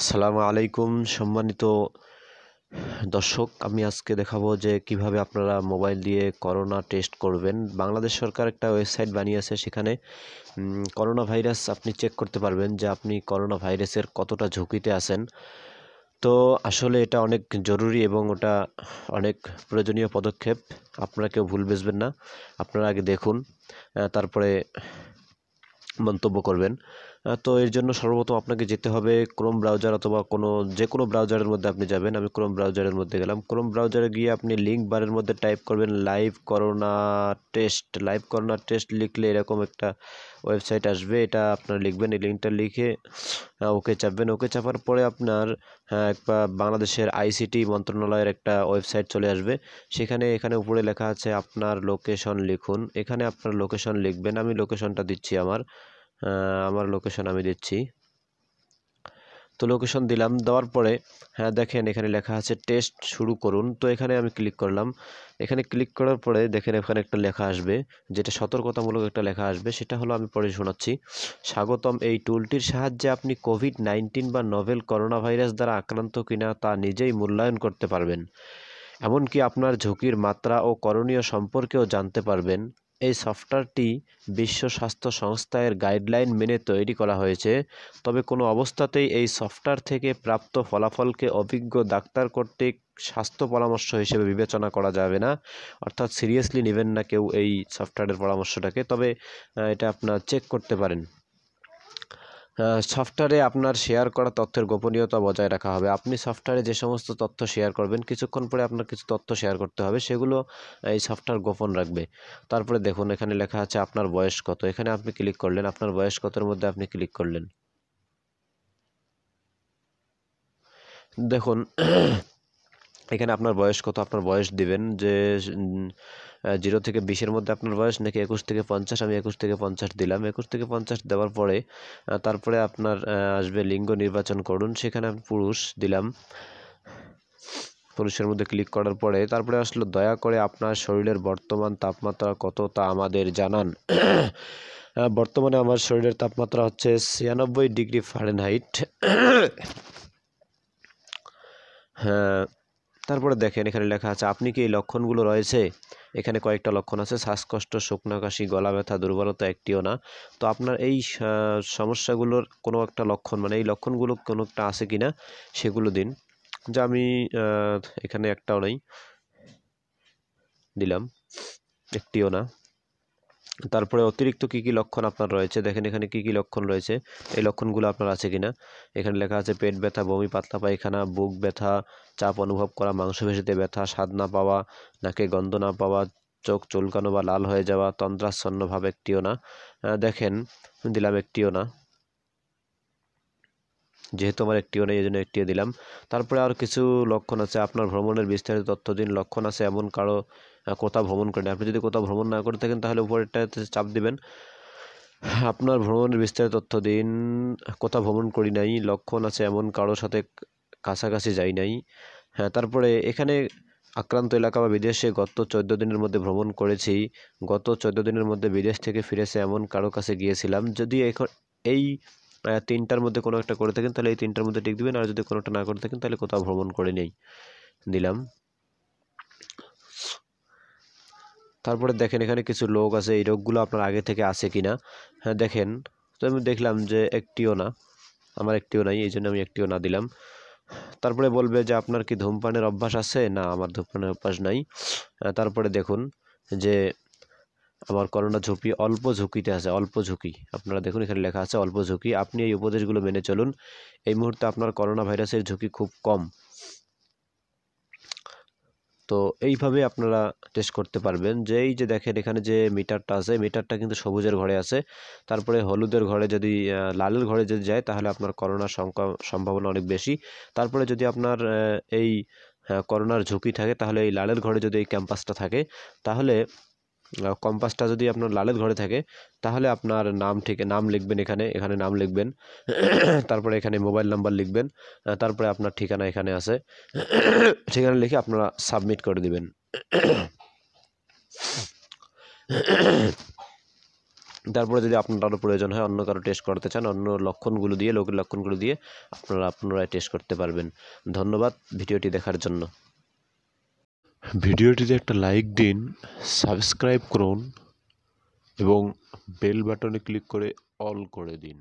আসসালামু আলাইকুম সম্মানিত দর্শক, আমি আজকে দেখাবো যে কিভাবে আপনারা মোবাইল দিয়ে করোনা টেস্ট করবেন। বাংলাদেশ সরকার একটা ওয়েবসাইট বানিয়েছে, সেখানে করোনা ভাইরাস আপনি চেক করতে পারবেন যে আপনি করোনা ভাইরাসের কতটা ঝুঁকিতে আছেন। তো আসলে এটা অনেক জরুরি এবং ওটা অনেক প্রয়োজনীয় পদক্ষেপ। আপনারা কেউ ভুল বুঝবেন না, আপনারা আগে দেখুন, তারপরে মন্তব্য করবেন। তো এর জন্য সর্বপ্রথম আপনাকে যেতে হবে ক্রোম ব্রাউজার অথবা যে কোনো ব্রাউজারের মধ্যে আপনি যাবেন। আমি ক্রোম ব্রাউজারের মধ্যে গেলাম। ক্রোম ব্রাউজারে গিয়ে আপনি লিঙ্ক বারের মধ্যে টাইপ করবেন লাইভ করোনা টেস্ট লিখলে এরকম একটা ওয়েবসাইট আসবে, এটা আপনারা লিখবেন। এই লিঙ্কটা লিখে ওকে চাপবেন। ওকে চাপার পরে আপনার একটা বাংলাদেশের আইসিটি মন্ত্রণালয়ের একটা ওয়েবসাইট চলে আসবে। এখানে উপরে লেখা আছে আপনার লোকেশন লিখুন। এখানে আপনার লোকেশন লিখবেন। আমি লোকেশনটা দিচ্ছি, আমার লোকেশন আমি দিচ্ছি। তো লোকেশন দিলাম, দেওয়ার পরে দেখেন এখানে লেখা আছে টেস্ট শুরু করুন। তো এখানে আমি ক্লিক করলাম। এখানে ক্লিক করার পরে দেখেন এখানে একটা লেখা আসবে, যেটা সতর্কতামূলক একটা লেখা আসবে। সেটা হলো, আমি পড়ে শোনাচ্ছি। স্বাগতম, এই টুলটির সাহায্যে আপনি কোভিড-19 বা নভেল করোনা ভাইরাস দ্বারা আক্রান্ত কিনা তা নিজেই মূল্যায়ন করতে পারবেন। এমনকি আপনার ঝুঁকির মাত্রা ও করণীয় সম্পর্কেও জানতে পারবেন। এই সফটওয়্যারটি বিশ্ব স্বাস্থ্য সংস্থা এর গাইডলাইন মেনে তৈরি করা হয়েছে, তবে কোনো অবস্থাতেই এই সফটওয়্যার থেকে প্রাপ্ত ফলাফলকে অভিজ্ঞ ডাক্তার কর্তৃক স্বাস্থ্য পরামর্শ হিসেবে বিবেচনা করা যাবে না। অর্থাৎ সিরিয়াসলি নেবেন না কেউ এই সফটওয়্যারের পরামর্শটাকে, তবে এটা আপনার চেক করতে পারেন। সফটওয়্যারে আপনার শেয়ার করা তথ্যের গোপনীয়তা বজায় রাখা হবে। আপনি সফটওয়্যারে যে সমস্ত তথ্য শেয়ার করবেন, কিছুক্ষণ পরে আপনার কিছু তথ্য শেয়ার করতে হবে, সেগুলো এই সফটওয়্যার গোপন রাখবে। তারপরে দেখুন এখানে লেখা আছে আপনার বয়স কত। এখানে আপনি ক্লিক করলেন, আপনার বয়স কতর মধ্যে আপনি ক্লিক করলেন। দেখুন এখানে আপনার বয়স কত, আপনার বয়স দিবেন যে 0 থেকে 20-এর মধ্যে আপনার বয়স, নাকি 21 থেকে 50। আমি 21 থেকে 50 দিলাম। 21 থেকে 50 দেওয়ার পরে তারপরে আপনার আসবে লিঙ্গ নির্বাচন করুন। সেখানে আমি পুরুষ দিলাম। পুরুষের মধ্যে ক্লিক করার পরে তারপরে আসলো, দয়া করে আপনার শরীরের বর্তমান তাপমাত্রা কত তা আমাদের জানান। বর্তমানে আমার শরীরের তাপমাত্রা হচ্ছে 96 ডিগ্রি ফারেনহাইট। হ্যাঁ, তারপরে দেখেন এখানে লেখা আছে আপনি কি এই লক্ষণগুলো রয়েছে। এখানে কয়েকটা লক্ষণ আছে: শ্বাসকষ্ট, শুকনো কাশি, গলা ব্যথা, দুর্বলতা একটিও না। তো আপনার এই সমস্যাগুলোর কোনো একটা লক্ষণ, মানে এই লক্ষণগুলো কোনো একটা আছে কিনা সেগুলো দিন। যা আমি এখানে একটাও নেই, দিলাম, একটিও না। তারপরে অতিরিক্ত কি কি লক্ষণ আপনার রয়েছে, দেখেন এখানে কি কি লক্ষণ রয়েছে, এই লক্ষণগুলো আপনার আছে কিনা। এখানে লেখা আছে পেট ব্যথা, বমি, পাতলা পায়খানা, বুক ব্যথা, চাপ অনুভব করা, মাংসপেশিতে ব্যথা, স্বাদ না পাওয়া, নাকে গন্ধ না পাওয়া, চোখ চুলকানো বা লাল হয়ে যাওয়া, তন্দ্রাচ্ছন্ন ভাব একটিও না। দেখেন দিলাম একটিও না, যেহেতু আমার একটিও নেই এই জন্য একটিও দিলাম। তারপরে আর কিছু লক্ষণ আছে, আপনার ভ্রমণের বিস্তারিত তথ্য দিন। লক্ষণ আছে এমন কারো কোথাও ভ্রমণ করেন, আপনি যদি কোথাও ভ্রমণ না করে থাকেন তাহলে উপরেরটাতে চাপ দিবেন। আপনার ভ্রমণের বিস্তারিত তথ্য দিন। কোথাও ভ্রমণ করি নাই। লক্ষণ আছে এমন কারোর সাথে কাছাকাছি যাই নাই। তারপরে এখানে আক্রান্ত এলাকা বা বিদেশে গত 14 দিনের মধ্যে ভ্রমণ করেছি। গত 14 দিনের মধ্যে বিদেশ থেকে ফিরেছে এমন কারো কাছে গিয়েছিলাম। যদি এই তিনটার মধ্যে কোনো একটা করে থাকেন তাহলে এই তিনটার মধ্যে টিক দিবেন, আর যদি কোনোটা না করে থাকেন তাহলে কোথাও ভ্রমণ করে নেই, দিলাম। তারপরে দেখেন এখানে কিছু রোগ আছে, এই রোগগুলো আপনার আগে থেকে আছে কিনা। দেখেন, তো আমি দেখলাম যে একটিও না, আমার একটিও নাই, এই জন্য আমি একটিও না দিলাম। তারপরে বলবে যে আপনার কি ধূমপানের অভ্যাস আছে, না আমার ধূমপানের অভ্যাস নাই। তারপরে দেখুন যে আমার করোনা ঝুঁকি অল্প ঝুঁকিতে আছে, অল্প ঝুঁকি। আপনারা দেখুন এখানে লেখা আছে অল্প ঝুঁকি। আপনি এই উপদেশগুলো মেনে চলুন, এই মুহূর্তে আপনার করোনা ভাইরাসের ঝুঁকি খুব কম। তো এইভাবে আপনারা টেস্ট করতে পারবেন। যে এই যে দেখেন এখানে যে মিটারটা আছে, মিটারটা কিন্তু সবুজের ঘরে আছে। তারপরে হলুদের ঘরে যদি লালের ঘরে যদি যায় তাহলে আপনার করোনার সম্ভাবনা অনেক বেশি। তারপরে যদি আপনার এই করোনার ঝুঁকি থাকে তাহলে এই লালের ঘরে যদি এই ক্যাম্পাসটা থাকে, তাহলে কম্পাসটা যদি আপনার লালের ঘরে থাকে তাহলে আপনার নাম লিখবেন, এখানে নাম লিখবেন। তারপরে এখানে মোবাইল নাম্বার লিখবেন। তারপরে আপনার ঠিকানা এখানে আছে, ঠিকানা লিখে আপনারা সাবমিট করে দিবেন। তারপরে যদি আপনার আরও প্রয়োজন হয়, অন্য কারো টেস্ট করতে চান, অন্য লক্ষণগুলো দিয়ে, লোকের লক্ষণগুলো দিয়ে আপনারা টেস্ট করতে পারবেন। ধন্যবাদ ভিডিওটি দেখার জন্য। ভিডিওটিতে একটা লাইক দিন, সাবস্ক্রাইব করুন এবং বেল বাটনে ক্লিক করে অল করে দিন।